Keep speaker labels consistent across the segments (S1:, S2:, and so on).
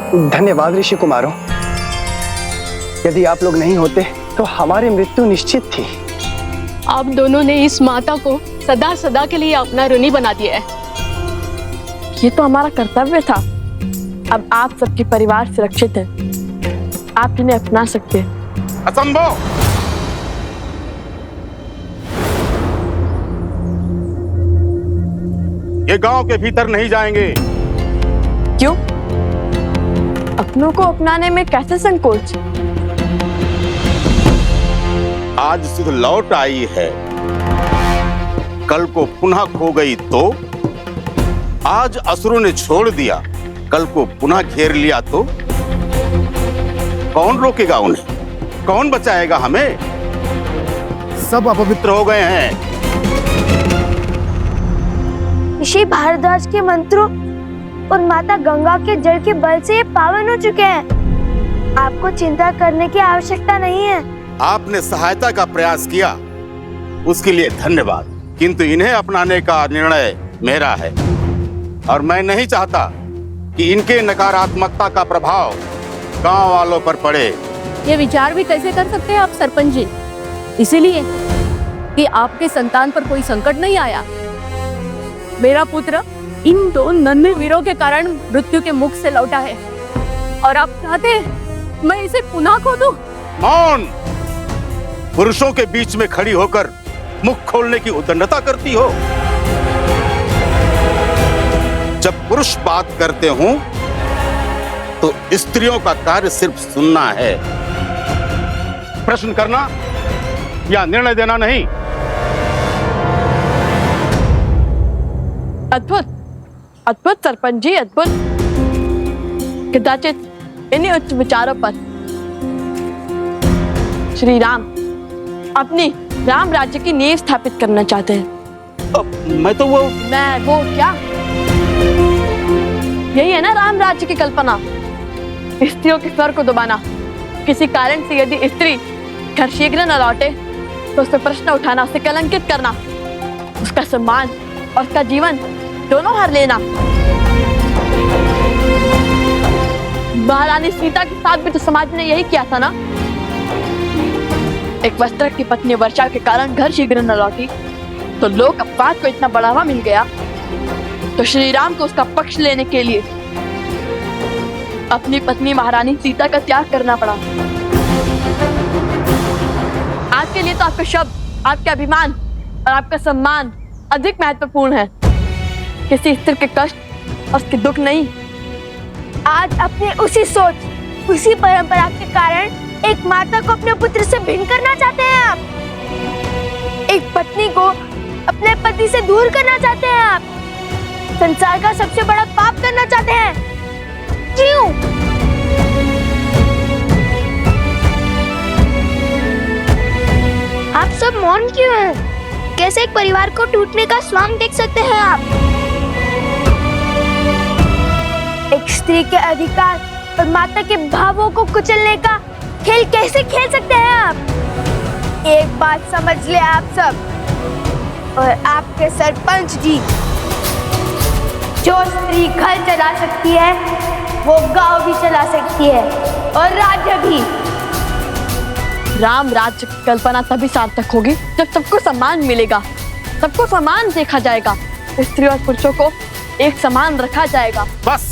S1: धन्यवाद ऋषि कुमारों। यदि आप लोग नहीं होते तो हमारी मृत्यु निश्चित थी।
S2: आप दोनों ने इस माता को सदा सदा के लिए अपना ऋणी बना दिया है।
S3: ये तो हमारा कर्तव्य था। अब आप सबके परिवार सुरक्षित हैं, आप इन्हें अपना सकते हैं।
S4: असंभव! ये गांव के भीतर नहीं जाएंगे।
S3: क्यों? अपनों को अपनाने में कैसे संकोच?
S4: आज सुध लौट आई है, कल को पुनः खो गई तो? आज असुरों ने छोड़ दिया, कल को पुनः घेर लिया तो? कौन रोकेगा उन्हें? कौन बचाएगा हमें? सब अपवित्र हो गए हैं।
S5: ऋषि भारद्वाज के मंत्रों और माता गंगा के जल के बल से ये पावन हो चुके हैं। आपको चिंता करने की आवश्यकता नहीं है।
S4: आपने सहायता का प्रयास किया, उसके लिए धन्यवाद, किंतु इन्हें अपनाने का निर्णय मेरा है और मैं नहीं चाहता कि इनके नकारात्मकता का प्रभाव गांव वालों पर पड़े।
S6: ये विचार भी कैसे कर सकते हैं आप सरपंच जी? इसीलिए कि आपके संतान पर कोई संकट नहीं आया। मेरा पुत्र इन दो नन्हे वीरों के कारण मृत्यु के मुख से लौटा है और आप चाहते हैं मैं इसे पुनः खो दूं?
S4: मौन! पुरुषों के बीच में खड़ी होकर मुख खोलने की उद्दंडता करती हो। जब पुरुष बात करते हों तो स्त्रियों का कार्य सिर्फ सुनना है, प्रश्न करना या निर्णय देना नहीं।
S3: अद्भुत, अद्भुत सरपंच जी, अद्भुत। कदाचित इन्हीं उच्च विचारों पर श्री राम अपनी राम राज्य की नींव स्थापित करना चाहते हैं।
S4: मैं
S3: वो क्या? यही है ना राम राज्य की कल्पना, स्त्रियों के स्वर को दबाना। किसी कारण से यदि स्त्री घर शीघ्र न लौटे तो उससे प्रश्न उठाना, उसे कलंकित करना, उसका सम्मान और उसका जीवन दोनों हर लेना। महारानी सीता के साथ भी तो समाज ने यही किया था ना। एक वस्त्र की पत्नी वर्षा के कारण घर शीघ्र न लौटी तो लोक अपवाद को इतना बढ़ावा मिल गया तो श्री राम को उसका पक्ष लेने के लिए अपनी पत्नी महारानी सीता का त्याग करना पड़ा। आज के लिए तो आपका शब्द, आपके अभिमान और आपका सम्मान अधिक महत्वपूर्ण है, किसी स्त्री के कष्ट और उसके दुख नहीं।
S5: आज अपने उसी सोच, उसी परंपरा के कारण एक माता को अपने पुत्र से भिन्न करना चाहते हैं आप। एक पत्नी को अपने पति से दूर करना चाहते हैं आप। संसार का सबसे बड़ा पाप करना चाहते हैं। क्यों? आप सब मौन क्यों हैं? कैसे एक परिवार को टूटने का स्वांग देख सकते हैं आप? एक स्त्री के अधिकार और माता के भावों को कुचलने का खेल कैसे खेल सकते हैं आप? एक बात समझ ले आप सब और आपके सरपंच जी, जो स्त्री घर चला सकती है वो गांव भी चला सकती है और राज्य भी।
S3: राम राज्य की कल्पना तभी सार्थक होगी जब सबको सम्मान मिलेगा, सबको समान देखा जाएगा, स्त्री और पुरुषों को एक समान रखा जाएगा।
S4: बस,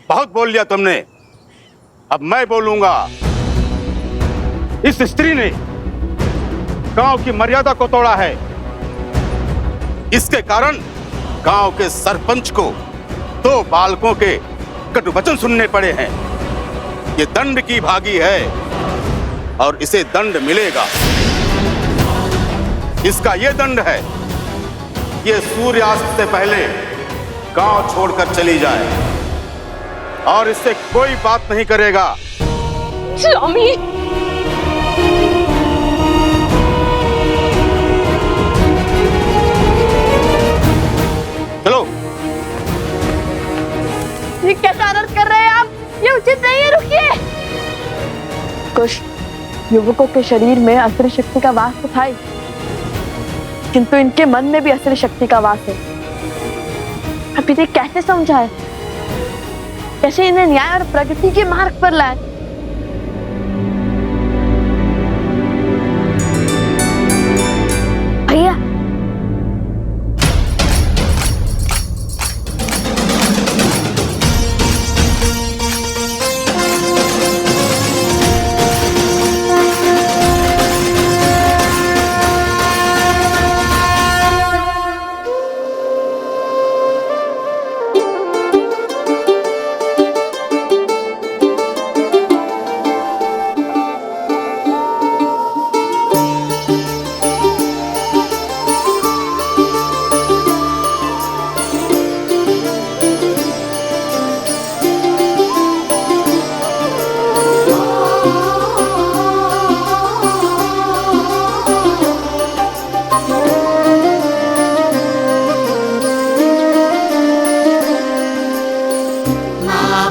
S4: बहुत बोल लिया तुमने, अब मैं बोलूंगा। इस स्त्री ने गांव की मर्यादा को तोड़ा है। इसके कारण गांव के सरपंच को 2 बालकों के कटु वचन सुनने पड़े हैं। ये दंड की भागी है और इसे दंड मिलेगा। इसका ये दंड है, ये सूर्यास्त से पहले गांव छोड़कर चली जाए और इससे कोई बात नहीं करेगा।
S2: स्वामी,
S4: चलो।
S3: ये कैसा आदर कर रहे हैं आप? ये उचित नहीं है, रुकिए। कुछ युवकों के शरीर में असुरी शक्ति का वास तो था ही, किंतु इनके मन में भी असुरी शक्ति का वास है। अब इसे कैसे समझाए? कैसे इन्हें न्याय और प्रगति के मार्ग पर लाए।
S5: भैया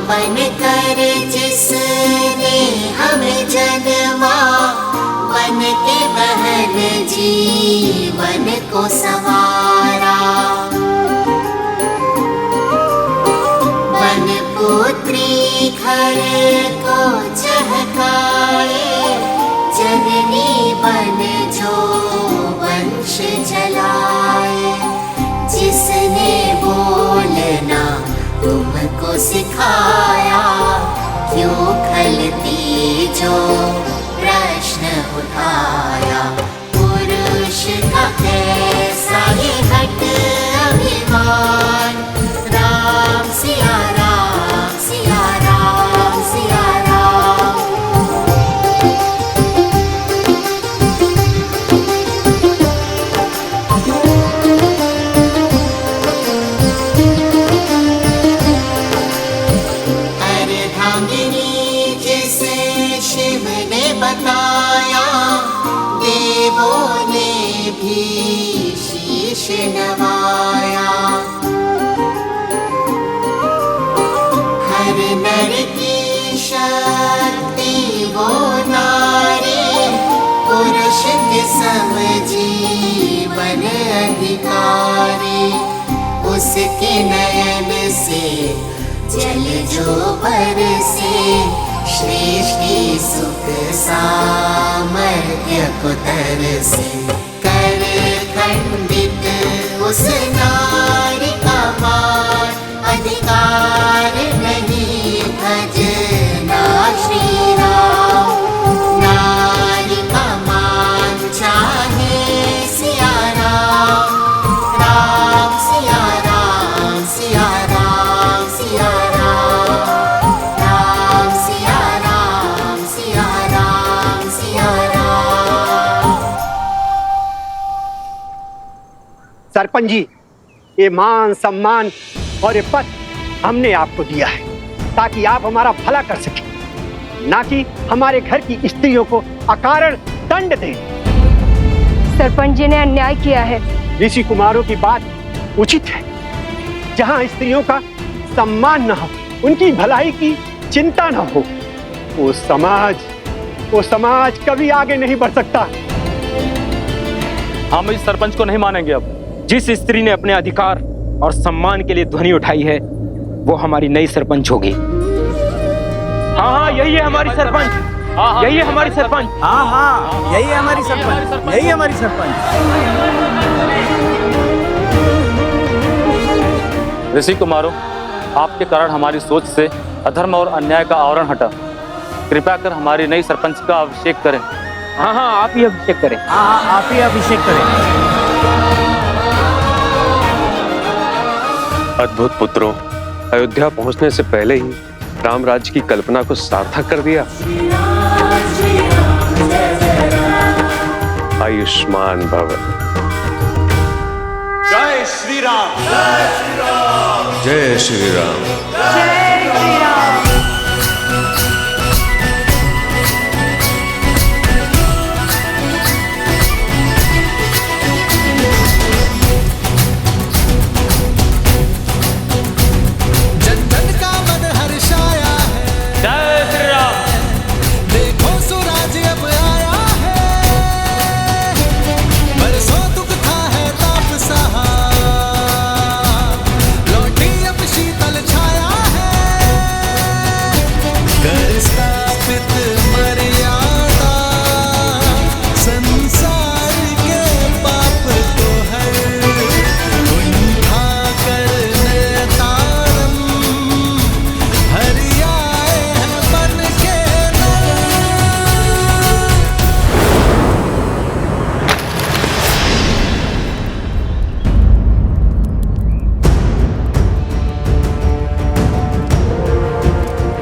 S7: बन कर जिसने हमें जन्मा, बन के बहन जीवन को संवारा। बन पुत्री घर को चहकाए, जननी बन जो वंश जलाए। जिसने बोलना तुमको सिखाया, क्यों खलती जो प्रश्न उठाया। पुरुष का कैसा ये हट अभिमान, राम सिया राम सिया राम सिया राम। शिव ने बताया, देवों ने भी शीश नवाया। हर नर की शक्ति वो नारी, पुरुष के सम जीवन अधिकारी। उसके नयन से जल जो बरसे, सृष्टि सुख सामर्थ्य को तरसे। कर खंडित उस नारी का मान, अधिकार नहीं भजना श्री राम। नारी का मान चाहे सिया राम, राम सिया राम सिया राम सिया राम।
S1: सरपंच जी, ये मान सम्मान और ये पद हमने आपको दिया है ताकि आप हमारा भला कर सकें, ना कि हमारे घर की स्त्रियों को अकारण दंड दें।
S5: सरपंच जी ने अन्याय किया है।
S1: ऋषि कुमारों की बात उचित है। जहां स्त्रियों का सम्मान न हो, उनकी भलाई की चिंता न हो, वो समाज कभी आगे नहीं बढ़ सकता।
S8: हम इस सरपंच को नहीं मानेंगे। अब जिस स्त्री ने अपने अधिकार और सम्मान के लिए ध्वनि उठाई है, वो हमारी नई सरपंच होगी। हाँ, यही है हमारी सरपंच। यही है हमारी सरपंच।
S9: हाँ, यही है हमारी सरपंच। यही हमारी सरपंच।
S8: ऋषि कुमारों, आपके कारण हमारी सोच से अधर्म और अन्याय का आवरण हटा। कृपया कर हमारी नई सरपंच का अभिषेक करें। हाँ, आप ही अभिषेक करें।
S9: हाँ, आप ही अभिषेक करें।
S10: अद्भुत पुत्रों, अयोध्या पहुंचने से पहले ही राम राज्य की कल्पना को सार्थक कर दिया। आयुष्मान भव।
S4: जय श्री राम। जय श्री राम।
S10: जय श्री राम।
S5: जय श्री राम।
S11: लौटी अब शीतल छाया है।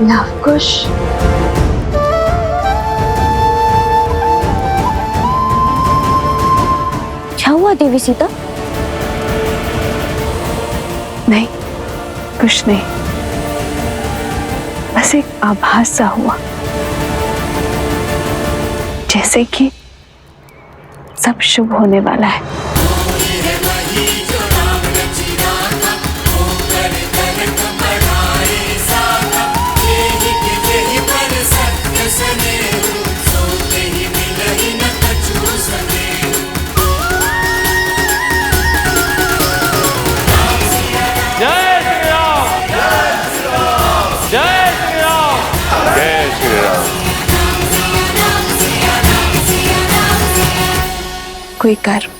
S5: लवकुश, क्या हुआ देवी सीता?
S6: नहीं, कुछ नहीं, बस एक आभास सा हुआ, जैसे कि सब शुभ होने वाला है। कोई कर्म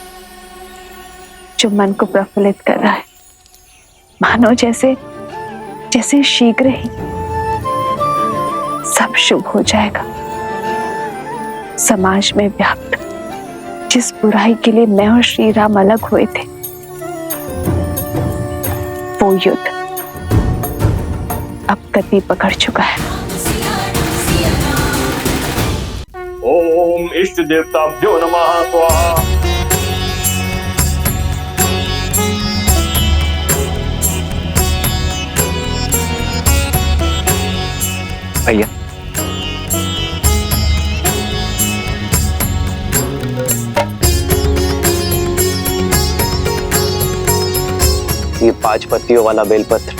S6: जो मन को प्रफुल्लित कर रहा है, मानो जैसे शीघ्र ही सब शुभ हो जाएगा। समाज में व्याप्त जिस बुराई के लिए मैं और श्री राम अलग हुए थे, वो युद्ध अब गति पकड़ चुका है।
S8: ओम इष्ट देवताभ्यो नमः स्वाहा।
S11: भैया, ये 5 पत्तियों वाला बेलपत्र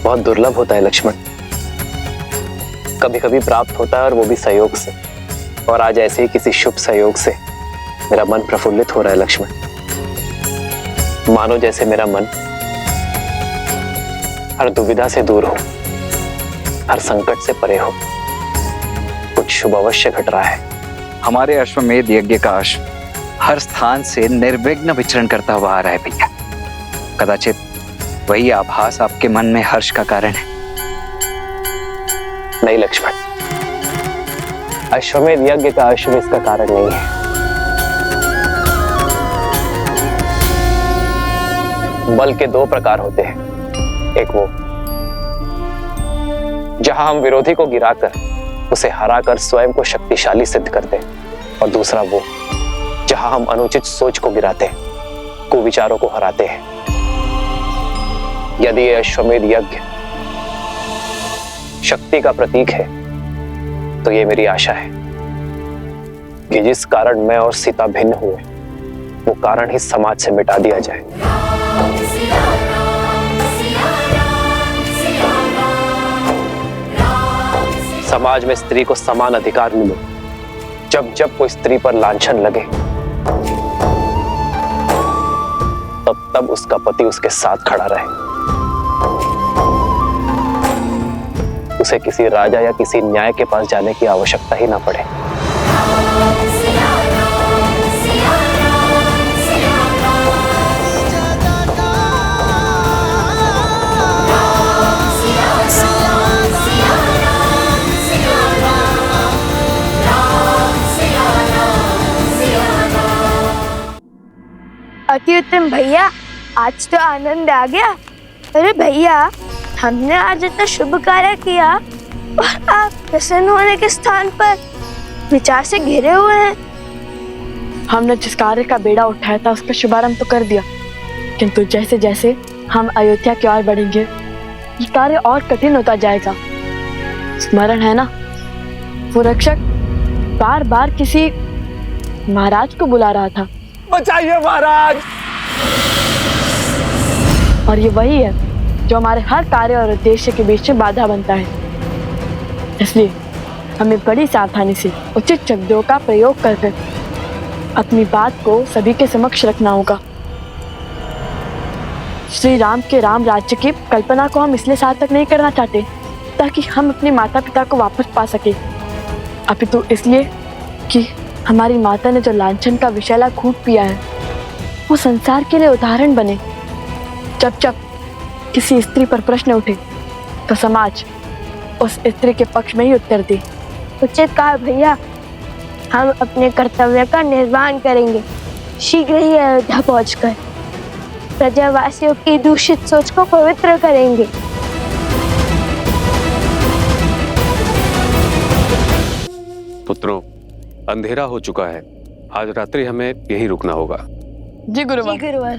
S11: बहुत दुर्लभ होता है लक्ष्मण। कभी कभी प्राप्त होता है और वो भी सहयोग से, और आज ऐसे ही किसी शुभ सहयोग से मेरा मन प्रफुल्लित हो रहा है लक्ष्मण। मानो जैसे मेरा मन हर दुविधा से दूर हो, हर संकट से परे हो। कुछ शुभ अवश्य घट रहा है। हमारे अश्वमेध यज्ञ का अश्व हर स्थान से निर्विघ्न विचरण करता हुआ आ रहा है भैया। कदाचित वही आभास आपके मन में हर्ष का कारण है। नहीं लक्ष्मण, अश्वमेध यज्ञ का अश्व इसका कारण नहीं है। बल के 2 प्रकार होते हैं। एक वो जहां हम विरोधी को गिराकर उसे हराकर स्वयं को शक्तिशाली सिद्ध करते हैं, और दूसरा वो जहां हम अनुचित सोच को गिराते हैं, कुविचारों को हराते हैं। यदि यह अश्वमेध यज्ञ शक्ति का प्रतीक है, तो ये मेरी आशा है कि जिस कारण मैं और सीता भिन्न हुए, वो कारण ही समाज से मिटा दिया जाए। समाज में स्त्री को समान अधिकार मिले। जब जब कोई स्त्री पर लांछन लगे, तब तब उसका पति उसके साथ खड़ा रहे। उसे किसी राजा या किसी न्याय के पास जाने की आवश्यकता ही ना पड़े।
S5: अति उत्तम भैया, आज तो आनंद आ गया। अरे भैया, हमने आज इतना शुभ कार्य किया और आप प्रसन्न होने के स्थान पर विचार से घिरे हुए हैं।
S3: हमने जिस कार्य का बेड़ा उठाया था उसका शुभारंभ तो कर दिया, किंतु जैसे जैसे हम अयोध्या की ओर बढ़ेंगे, ये कार्य और कठिन होता जाएगा। स्मरण है ना, वो रक्षक बार बार किसी महाराज को बुला रहा था।
S9: बचाइए महाराज।
S3: और ये वही है जो हमारे हर कार्य और उद्देश्य के बीच में बाधा बनता है। इसलिए हमें बड़ी सावधानी से उचित शब्दों का प्रयोग करके अपनी बात को सभी के समक्ष रखना होगा। श्री राम के राम राज्य की कल्पना को हम इसलिए सार्थक नहीं करना चाहते ताकि हम अपने माता पिता को वापस पा सके, अपितु इसलिए कि हमारी माता ने जो लांछन का विषैला खूब पिया है, वो संसार के लिए उदाहरण बने। जब जब किसी स्त्री पर प्रश्न उठे तो समाज उस स्त्री के पक्ष में ही उत्तर दे।
S5: उचित कहा भैया, हम अपने कर्तव्य का निर्वहन करेंगे। शीघ्र ही अयोध्या पहुंचकर प्रजावासियों की दूषित सोच को पवित्र करेंगे।
S10: पुत्रों, अंधेरा हो चुका है। आज रात्रि हमें यहीं रुकना होगा।
S3: जी गुरुवर।
S5: जी गुरुवर।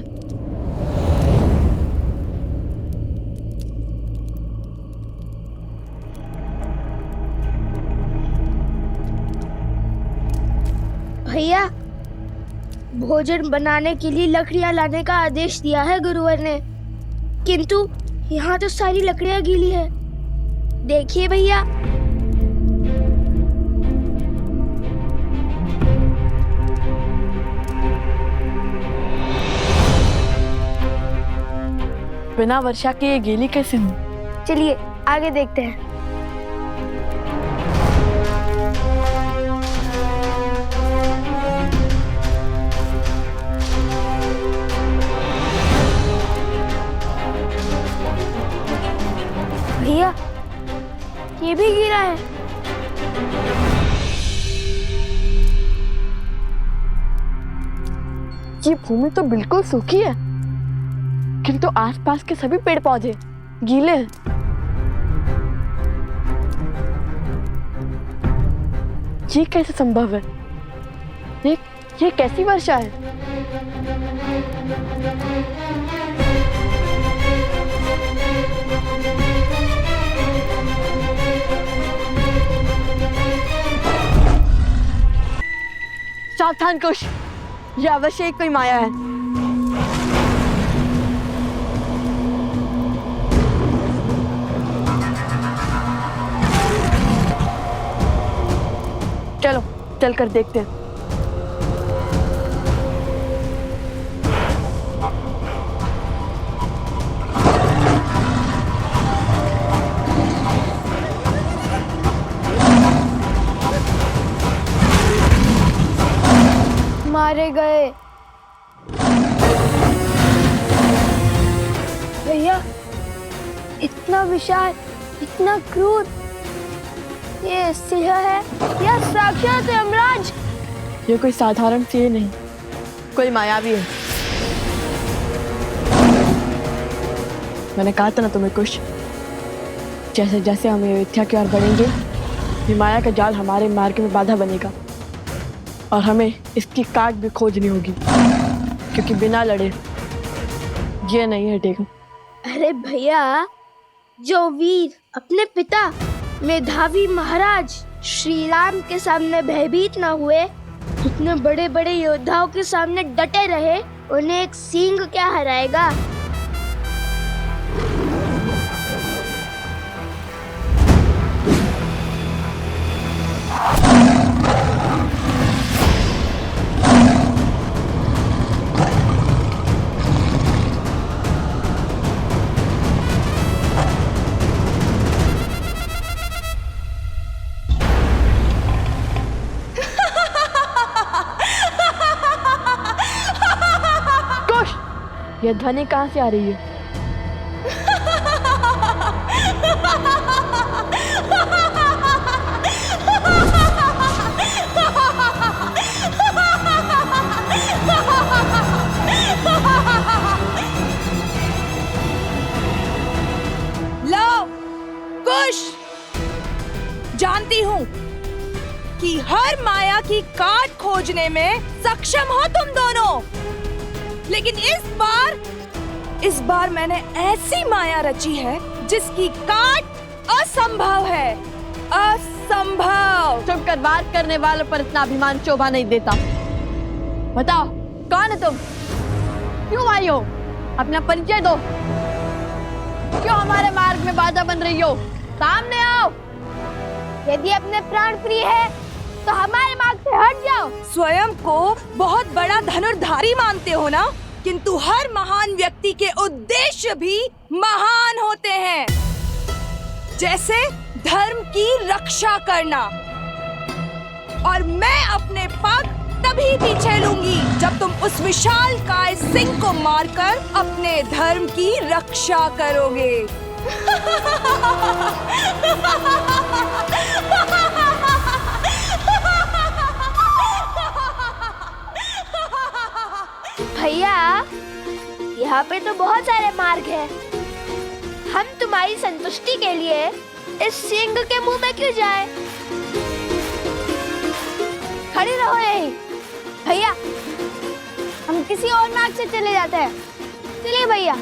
S5: भैया, भोजन बनाने के लिए लकड़ियां लाने का आदेश दिया है गुरुवर ने, किंतु यहाँ तो सारी लकड़ियां गीली है। देखिए भैया।
S3: बिना वर्षा के ये गीली कैसे हुई?
S5: चलिए आगे देखते हैं। भैया, ये भी गिरा है।
S3: ये भूमि तो बिल्कुल सूखी है, किंतु आसपास के सभी पेड़ पौधे गीले हैं। ये कैसे संभव है? ये कैसी वर्षा है? सावधान कुश, ये अवश्य एक कोई माया है। चलो चलकर देखते हैं।
S5: मारे गए। भैया, इतना विशाल, इतना क्रूर, ये सिंह है या साक्षात यमराज?
S3: ये कोई साधारण सिंह नहीं, कोई मायावी है। मैंने कहा था ना तुम्हें कुछ, जैसे जैसे हम अयोध्या की ओर बढ़ेंगे, ये माया का जाल हमारे मार्ग में बाधा बनेगा और हमें इसकी काट भी खोजनी होगी, क्योंकि बिना लड़े ये नहीं हटेगा।
S5: अरे भैया, जो वीर अपने पिता मेधावी महाराज श्री राम के सामने भयभीत न हुए, इतने बड़े बड़े योद्धाओं के सामने डटे रहे, उन्हें एक सिंह क्या हराएगा?
S3: ये ध्वनि कहाँ से आ रही है?
S6: लो कुश, जानती हूँ कि हर माया की काट खोजने में सक्षम हो तुम दोनों, लेकिन इस बार मैंने ऐसी माया रची है जिसकी काट असंभव है। असंभव।
S3: चुप कर, बात करने वालों पर इतना अभिमान शोभा नहीं देता। बताओ कौन है तुम, क्यों आई हो, अपना परिचय दो, क्यों हमारे मार्ग में बाधा बन रही हो, सामने आओ।
S5: यदि अपने प्राण प्रिय है तो हमारे मार्ग से हट जाओ।
S6: स्वयं को बहुत बड़ा धनुर्धारी मानते हो ना, किंतु हर महान व्यक्ति के उद्देश्य भी महान होते हैं, जैसे धर्म की रक्षा करना। और मैं अपने पग तभी पीछे लूंगी जब तुम उस विशाल काय सिंह को मारकर अपने धर्म की रक्षा करोगे।
S5: भैया, यहाँ पे तो बहुत सारे मार्ग हैं। हम तुम्हारी संतुष्टि के लिए इस सिंह के मुंह में क्यों जाएं? खड़े रहो यही। भैया हम किसी और मार्ग से चले जाते हैं। चलिए भैया।